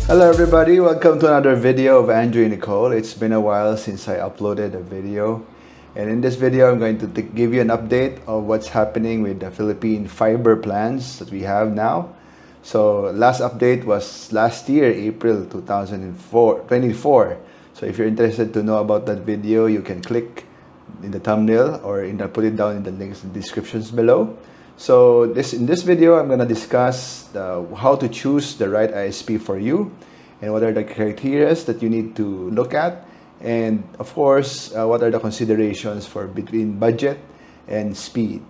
Hello everybody, welcome to another video of Andrew and Nicole. It's been a while since I uploaded a video, and in this video I'm going to give you an update of what's happening with the Philippine fiber plans that we have now. So last update was last year, April 2024. So if you're interested to know about that video, you can click in the thumbnail or put it down in the links in the descriptions below. So in this video, I'm going to discuss how to choose the right ISP for you, and what are the criteria that you need to look at, and of course, what are the considerations for between budget and speed.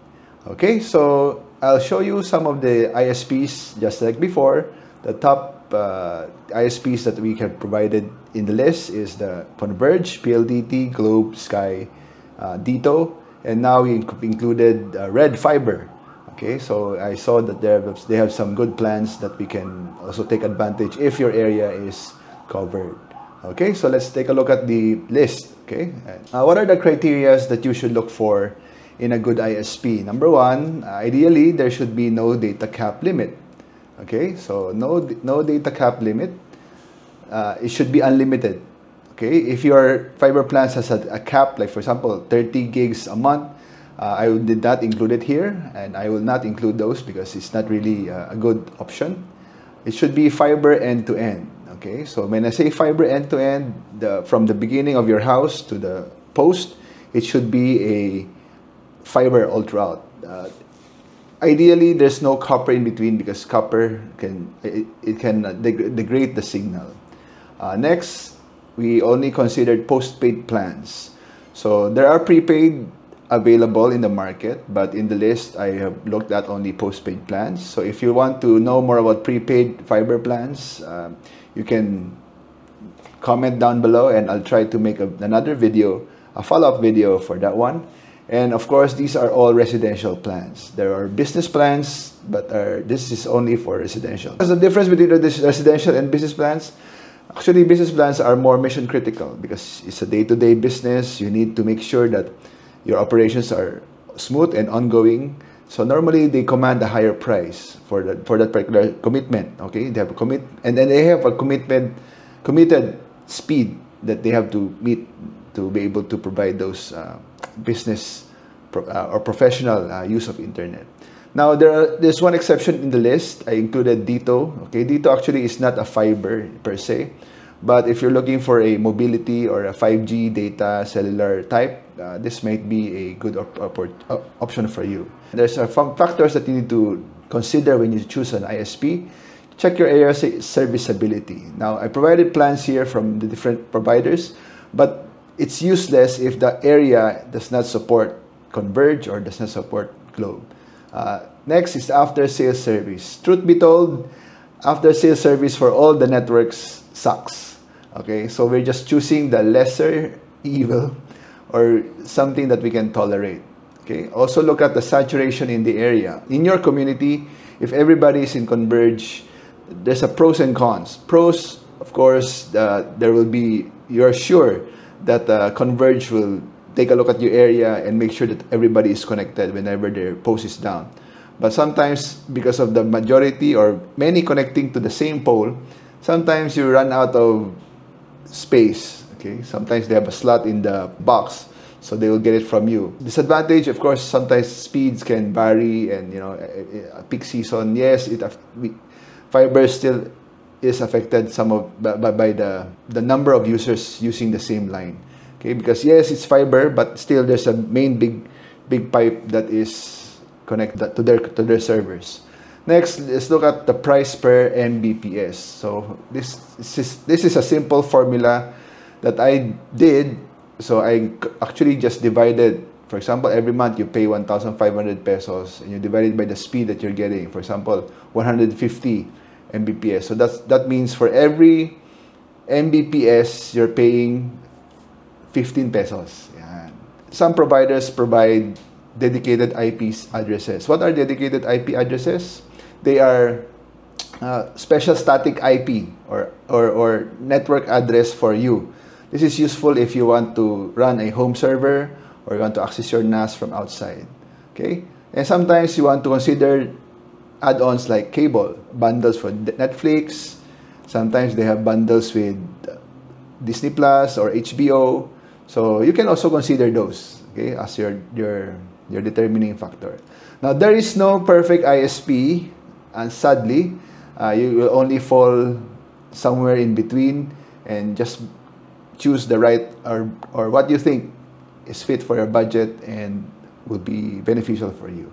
Okay, so I'll show you some of the ISPs just like before. The top ISPs that we have provided in the list is the Converge, PLDT, Globe, Sky, Dito, and now we included Red Fiber. Okay, so I saw that they have some good plans that we can also take advantage if your area is covered. Okay, so let's take a look at the list. Okay, what are the criteria that you should look for in a good ISP? Number one, ideally there should be no data cap limit. Okay, so no data cap limit. It should be unlimited. Okay, if your fiber plans has a cap, like for example 30 gigs a month, I did not include it here, and I will not include those because it's not really a good option. It should be fiber end-to-end. Okay, so when I say fiber end-to-end, from the beginning of your house to the post, it should be a fiber all throughout. Ideally, there's no copper in between because copper can degrade the signal. Next, we only considered postpaid plans. So there are prepaid available in the market, but in the list I have looked at only postpaid plans. So if you want to know more about prepaid fiber plans, you can comment down below and I'll try to make another video, a follow-up video for that one. And of course, these are all residential plans. There are business plans, but this is only for residential. What's the difference between the residential and business plans? Actually, business plans are more mission critical because it's a day-to-day business. You need to make sure that your operations are smooth and ongoing. So normally they command a higher price for that particular commitment. Okay, they have a and then they have a committed speed that they have to meet to be able to provide those business or professional use of internet. Now there's one exception in the list. I included Dito. Okay, Dito actually is not a fiber per se, but if you're looking for a mobility or a 5G data cellular type, this might be a good option for you. There's some factors that you need to consider when you choose an ISP. Check your area serviceability. Now, I provided plans here from the different providers, but it's useless if the area does not support Converge or does not support Globe. Next is after-sales service. Truth be told, after-sales service for all the networks sucks. Okay, so we're just choosing the lesser evil or something that we can tolerate. Okay, also look at the saturation in the area. In your community, if everybody is in Converge, there's a pros and cons. Pros, of course, there will be, you're sure that Converge will take a look at your area and make sure that everybody is connected whenever their post is down. But sometimes, because of the majority or many connecting to the same pole, sometimes you run out of space. Okay, sometimes they have a slot in the box, so they will get it from you. Disadvantage, of course, sometimes speeds can vary, and you know, a peak season, yes, fiber still is affected by the number of users using the same line. Okay, because yes, it's fiber, but still there's a main big pipe that is connected to their servers. Next, let's look at the price per Mbps. So this is a simple formula that I did. So I actually just divided, for example, every month you pay 1,500 pesos and you divide it by the speed that you're getting. For example, 150 Mbps. So that means for every Mbps you're paying 15 pesos. Yan. Some providers provide dedicated IP addresses. What are dedicated IP addresses? They are special static IP or network address for you. This is useful if you want to run a home server or you want to access your NAS from outside. Okay? And sometimes you want to consider add-ons like cable, bundles for Netflix, Sometimes they have bundles with Disney Plus or HBO. So you can also consider those, okay, as your determining factor. Now, there is no perfect ISP, and sadly, you will only fall somewhere in between, and just choose the right or what you think is fit for your budget and will be beneficial for you.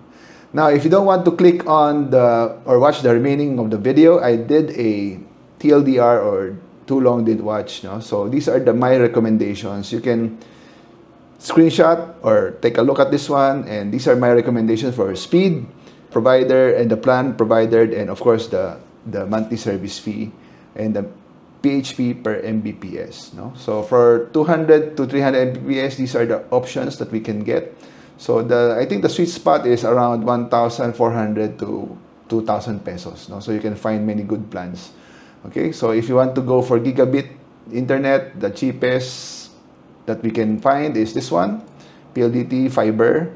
Now, if you don't want to click on the or watch the remaining of the video, I did a TLDR, or too long did watch. No? So these are my recommendations. You can screenshot or take a look at this one, and these are my recommendations for speed, provider, and the plan provided, and of course the monthly service fee and the PHP per Mbps. No? So for 200 to 300 Mbps, these are the options that we can get. So I think the sweet spot is around 1,400 to 2,000 pesos. No? So you can find many good plans. Okay, so if you want to go for gigabit internet, the cheapest that we can find is this one, PLDT Fiber.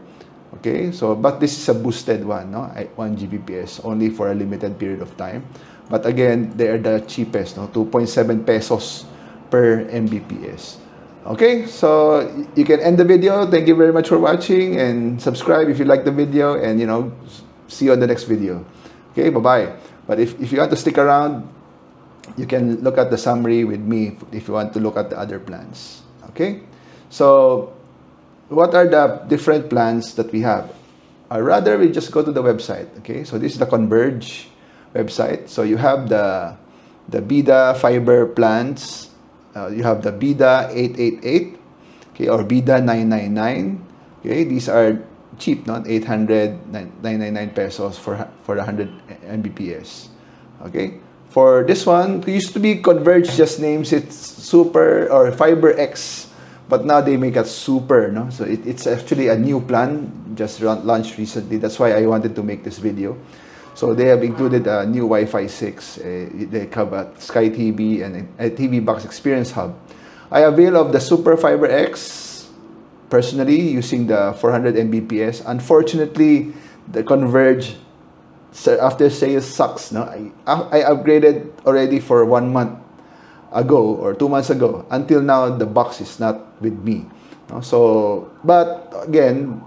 Okay, so but this is a boosted one, no? 1 Gbps only for a limited period of time. But again, they are the cheapest, no? 2.7 pesos per Mbps. Okay, so you can end the video. Thank you very much for watching, and subscribe if you like the video, and see you on the next video. Okay, bye-bye. But if you want to stick around, you can look at the summary with me if you want to look at the other plans. Okay, so what are the different plans that we have? Or rather, we just go to the website. Okay, so this is the Converge website. So you have the Bida Fiber plans. You have the Bida 888, okay, or Bida 999. Okay, these are cheap, not 999 pesos for 100 Mbps. Okay, for this one, it used to be Converge just names it Super or Fiber X, but now they make it Super. No, so it's actually a new plan just launched recently. That's why I wanted to make this video. So they have included a new Wi-Fi 6. They have a Sky TV and a TV Box Experience Hub. I avail of the Super Fiber X personally using the 400 Mbps. Unfortunately, the Converge after sales sucks. No, I upgraded already for 1 month ago or 2 months ago. Until now, the box is not with me. No? So, but again,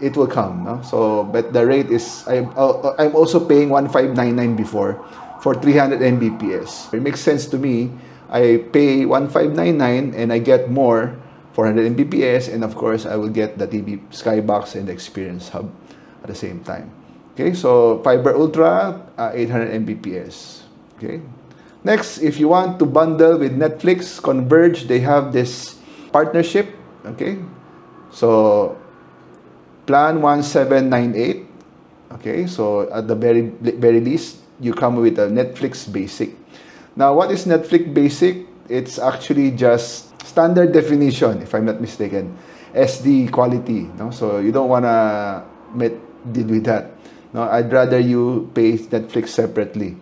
it will come. No? So, but the rate is, I'm also paying 1,599 before for 300 Mbps. It makes sense to me. I pay 1,599 and I get more 400 Mbps, and of course I will get the TV Skybox and the Experience Hub at the same time. Okay, so Fiber Ultra 800 Mbps. Okay. Next, if you want to bundle with Netflix, Converge, they have this partnership. Okay, so Plan 1798. Okay, so at the very least, you come with a Netflix Basic. Now, what is Netflix Basic? It's actually just standard definition, if I'm not mistaken, SD quality. No, so you don't wanna deal with that. No, I'd rather you pay Netflix separately.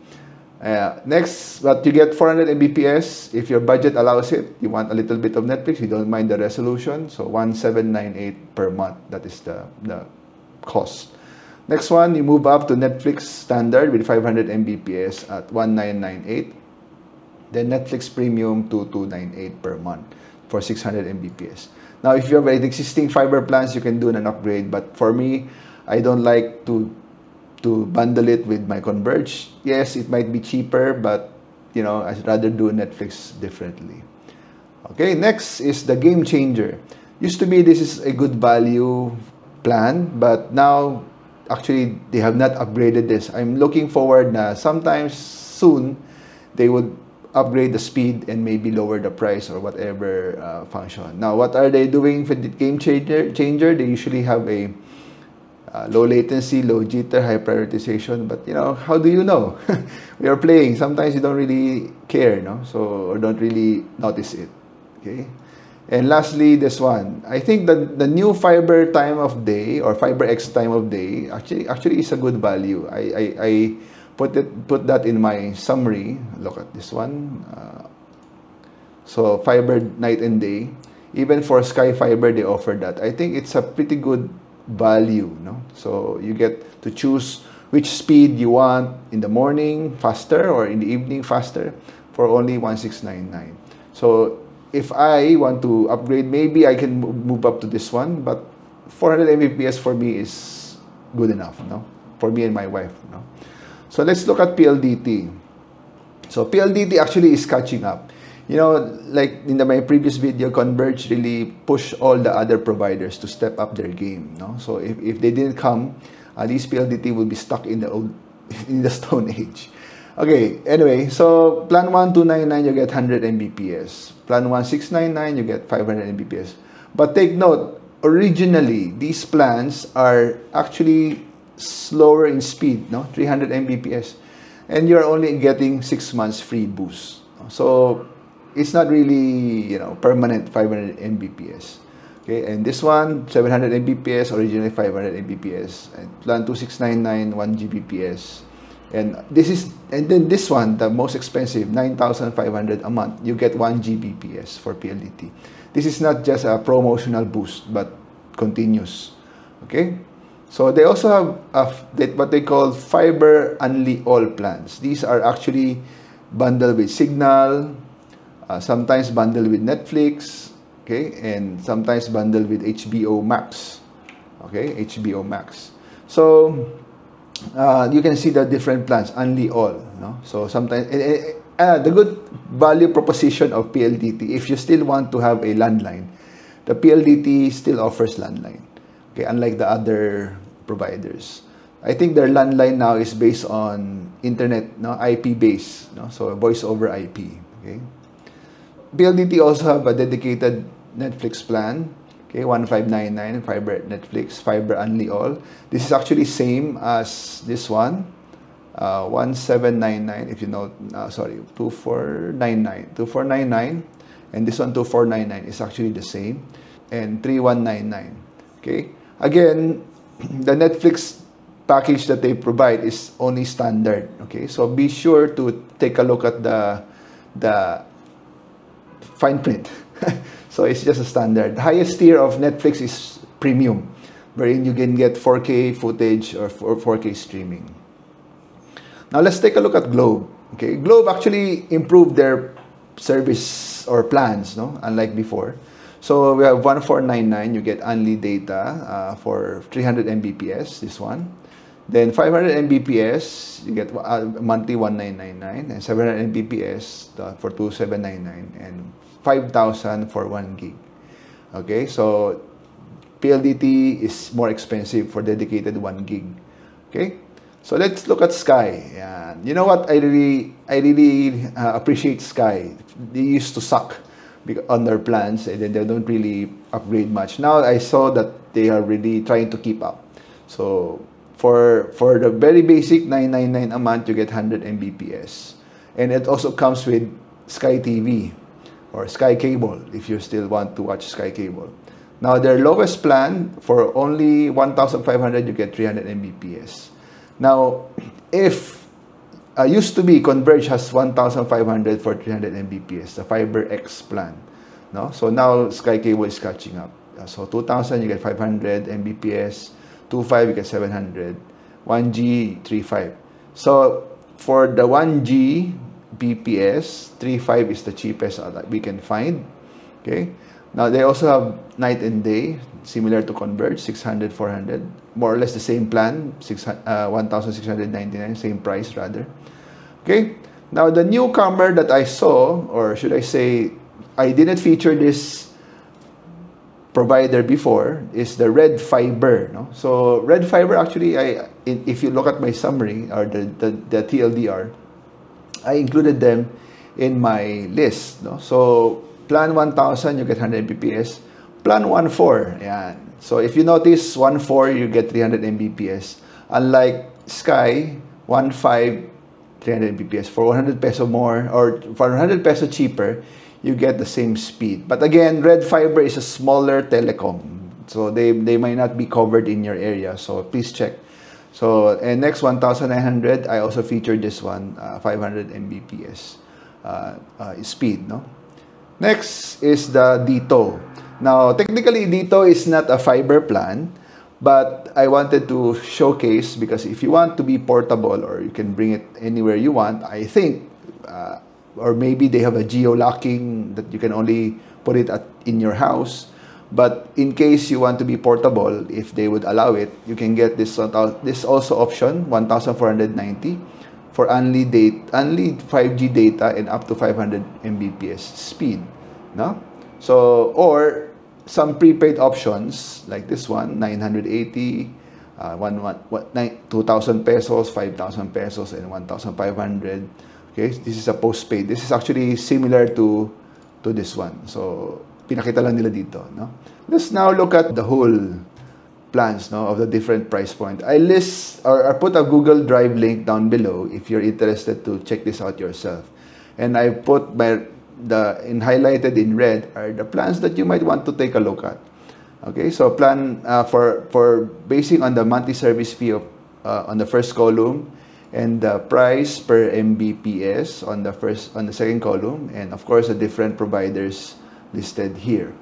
Next, but you get 400 Mbps if your budget allows it. You want a little bit of Netflix, you don't mind the resolution. So 1798 per month. That is the cost. Next one, you move up to Netflix standard with 500 Mbps at 1998. Then Netflix Premium 2298 per month for 600 Mbps. Now, if you have an existing fiber plans, you can do an upgrade. But for me, I don't like to bundle it with my Converge. Yes, it might be cheaper, but I'd rather do Netflix differently. Okay, next is the Game Changer. Used to be this is a good value plan, but now actually they have not upgraded this. I'm looking forward na sometimes soon they would upgrade the speed and maybe lower the price or whatever function. Now, what are they doing for the Game Changer? They usually have a low latency, low jitter, high prioritization. But how do you know? We are playing. Sometimes you don't really care, no? So, or don't really notice it. Okay. And lastly, this one. I think that the new Fiber time of day or Fiber X time of day actually is a good value. I put that in my summary. Look at this one. So Fiber night and day. Even for Sky Fiber, they offer that. I think it's a pretty good value, no? So you get to choose which speed you want in the morning faster or in the evening faster. for only 1699. So if I want to upgrade, maybe I can move up to this one, but 400 Mbps for me is good enough, no? For me and my wife, no? So let's look at PLDT. So PLDT actually is catching up. You know, like in my previous video, Converge really pushed all the other providers to step up their game, no? So if they didn't come, at least PLDT will be stuck in the Stone Age. Okay, anyway, so plan 1299 you get 100 Mbps. Plan 1699 you get 500 Mbps. But take note, originally these plans are actually slower in speed, no? 300 Mbps. And you're only getting 6 months free boost. So it's not really, you know, permanent 500 Mbps. Okay, and this one 700 Mbps, originally 500 Mbps. And plan 2699 1 Gbps. And then this one, the most expensive, 9,500 a month, you get 1 Gbps for PLDT. This is not just a promotional boost, but continuous. Okay, so they also have what they call fiber only all plans. These are actually bundled with Signal, sometimes bundled with Netflix, okay, and sometimes bundled with HBO Max. Okay, HBO Max. So you can see the different plans, only all, no? So sometimes the good value proposition of PLDT, if you still want to have a landline, the PLDT still offers landline, okay, unlike the other providers. I think their landline now is based on internet, no, IP based, no, so voice over IP. Okay, PLDT also have a dedicated Netflix plan. Okay, 1599 fiber Netflix, fiber only all. This is actually same as this one, 1799. If you know, sorry, 2499, and this one 2499 is actually the same, and 3199. Okay, again, the Netflix package that they provide is only standard. Okay, so be sure to take a look at the fine print. So it's just a standard. The highest tier of Netflix is premium, wherein you can get 4K footage or 4K streaming. Now let's take a look at Globe. Okay, Globe actually improved their service or plans, no, unlike before. So we have 1499, you get only data for 300 Mbps, this one. Then 500 Mbps, you get monthly 1999, and 700 Mbps for 2799, and 5,000 for 1 gig. Okay, so PLDT is more expensive for dedicated 1 gig. Okay, so let's look at Sky. You know what? I really appreciate Sky. They used to suck on their plans, and then they don't really upgrade much. Now I saw that they are really trying to keep up. So for the very basic 999 a month, you get 100 Mbps, and it also comes with Sky TV or Sky Cable if you still want to watch Sky Cable. Now their lowest plan, for only 1,500, you get 300 Mbps. Now if used to be Converge has 1,500 for 300 Mbps, the Fiber X plan, no? So now Sky Cable is catching up. So 2,000 you get 500 Mbps, 2.5 you get 700, 1G 3.5. So for the 1G BPS, 3.5 is the cheapest that we can find. Okay, now they also have night and day, similar to Converge, 600, 400, more or less the same plan, 1,699, same price rather. Okay, now the newcomer that I saw, or should I say, I didn't feature this provider before, is the Red Fiber. No? So Red Fiber actually, if you look at my summary or the TLDR, I included them in my list. No? So plan 1,000, you get 100 Mbps. Plan 1.4, yeah. So if you notice, 1.4 you get 300 Mbps. Unlike Sky, 1.5, 300 Mbps. For 100 peso more, or for 100 peso cheaper, you get the same speed. But again, Red Fiber is a smaller telecom, so they might not be covered in your area. So please check. So, and next 1,900, I also featured this one, 500 Mbps speed, no? Next is the Dito. Now, technically, Dito is not a fiber plan, but I wanted to showcase, because if you want to be portable or you can bring it anywhere you want, I think or maybe they have a geo-locking that you can only put it in your house. But in case you want to be portable, if they would allow it, you can get this also option, 1,490 for only 5G data and up to 500 Mbps speed, no? So, or some prepaid options like this one, 980, 2,000 pesos, 5,000 pesos, and 1,500. Okay, this is a postpaid. This is actually similar to this one. So, pinakita lang nila dito, no? Let's now look at the whole plans, no, of the different price point. I list or put a Google Drive link down below if you're interested to check this out yourself. And I put highlighted in red are the plans that you might want to take a look at. Okay, so plan for basing on the monthly service fee of on the first column, and the price per Mbps on the second column, and of course the different providers listed here.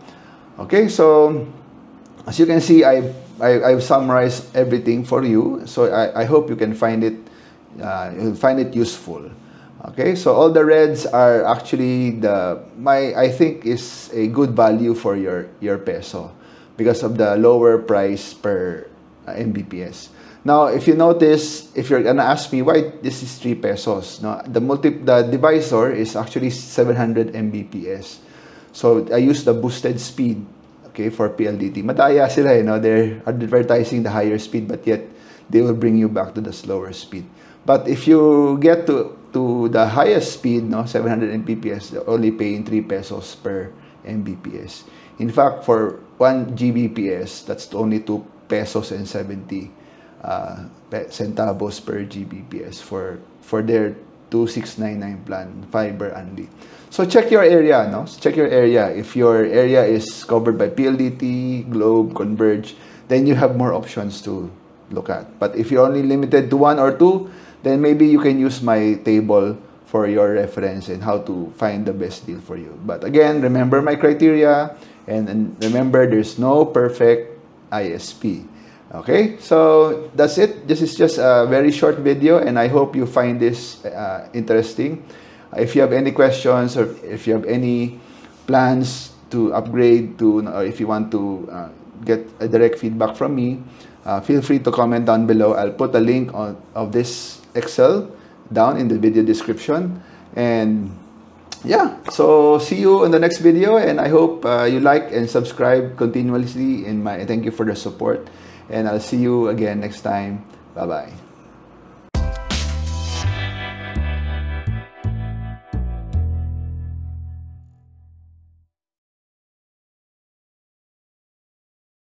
Okay, so as you can see, I've summarized everything for you, so I hope you can find it you'll find it useful. Okay, so all the reds are actually I think is a good value for your peso because of the lower price per Mbps. Now, if you notice, if you're gonna ask me why this is 3 pesos, no, the divisor is actually 700 Mbps. So I use the boosted speed, okay, for PLDT. Madaya sila, no? They're advertising the higher speed, but yet they will bring you back to the slower speed. But if you get to the highest speed, no, 700 Mbps, they're only paying 3 pesos per Mbps. In fact, for 1 Gbps, that's only 2 pesos and 70 centavos per Gbps for their 2699 plan, fiber only. So check your area, no? Check your area. If your area is covered by PLDT, Globe, Converge, then you have more options to look at. But if you're only limited to 1 or 2, then maybe you can use my table for your reference and how to find the best deal for you. But again, remember my criteria, and remember there's no perfect ISP. Okay, so that's it. This is just a very short video, and I hope you find this interesting. If you have any questions, or if you have any plans to upgrade or if you want to get a direct feedback from me, feel free to comment down below. I'll put a link of this Excel down in the video description. And yeah, so see you in the next video, and I hope you like and subscribe continuously thank you for the support, and I'll see you again next time. Bye-bye.